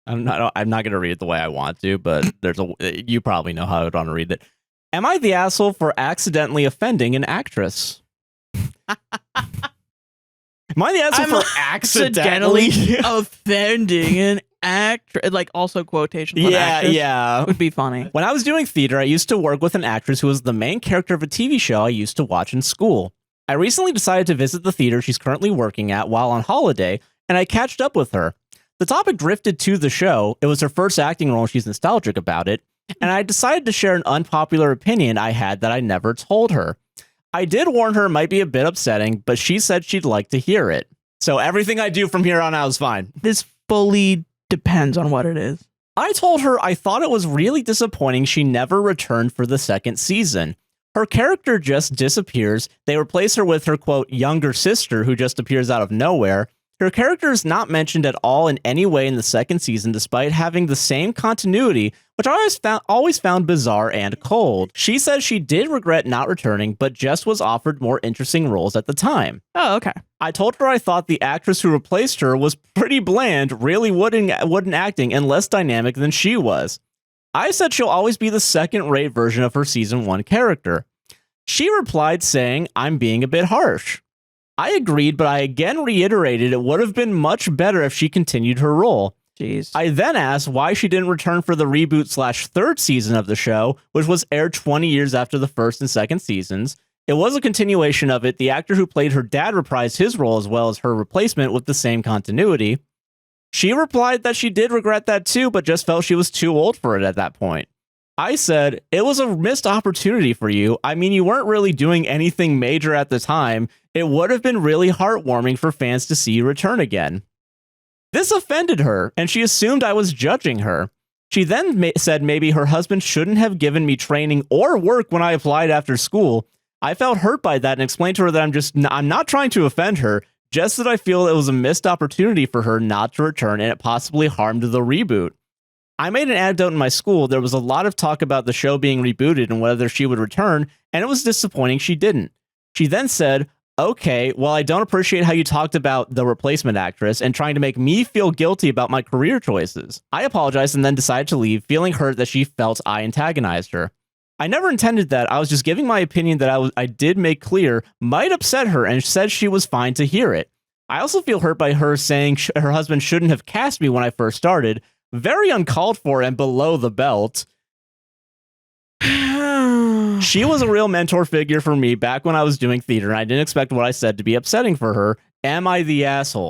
I'm not going to read it the way I want to, but you probably know how I would want to read it. Am I the asshole for accidentally offending an actress? Am I the asshole for accidentally offending an actress? Like, also quotations. Yeah. Would be funny. When I was doing theater, I used to work with an actress who was the main character of a TV show I used to watch in school. I recently decided to visit the theater she's currently working at while on holiday, and I catched up with her. The topic drifted to the show. It was her first acting role, and she's nostalgic about it. And I decided to share an unpopular opinion I had that I never told her. I did warn her it might be a bit upsetting, but she said she'd like to hear it. So everything I do from here on out is fine. This fully depends on what it is. I told her I thought it was really disappointing she never returned for the second season. Her character just disappears. They replace her with her, quote, younger sister who just appears out of nowhere. Her character is not mentioned at all in any way in the second season, despite having the same continuity, which I always found bizarre and cold. She says she did regret not returning, but just was offered more interesting roles at the time. Oh, okay. I told her I thought the actress who replaced her was pretty bland, really wooden acting, and less dynamic than she was. I said she'll always be the second-rate version of her season 1 character. She replied saying, I'm being a bit harsh. I agreed, but I again reiterated it would have been much better if she continued her role. Jeez. I then asked why she didn't return for the reboot/third season of the show, which was aired 20 years after the first and second seasons. It was a continuation of it. The actor who played her dad reprised his role as well as her replacement with the same continuity. She replied that she did regret that too, but just felt she was too old for it at that point. I said, it was a missed opportunity for you. I mean, you weren't really doing anything major at the time. It would have been really heartwarming for fans to see you return again. This offended her, and she assumed I was judging her. She then said maybe her husband shouldn't have given me training or work when I applied after school. I felt hurt by that and explained to her that I'm not trying to offend her, just that I feel it was a missed opportunity for her not to return and it possibly harmed the reboot. I made an anecdote in my school. There was a lot of talk about the show being rebooted and whether she would return, and it was disappointing she didn't. She then said, okay, well, I don't appreciate how you talked about the replacement actress and trying to make me feel guilty about my career choices. I apologized and then decided to leave, feeling hurt that she felt I antagonized her. I never intended that. I was just giving my opinion that I did make clear might upset her and said she was fine to hear it. I also feel hurt by her saying her husband shouldn't have cast me when I first started. Very uncalled for and below the belt. She was a real mentor figure for me back when I was doing theater, and I didn't expect what I said to be upsetting for her. Am I the asshole?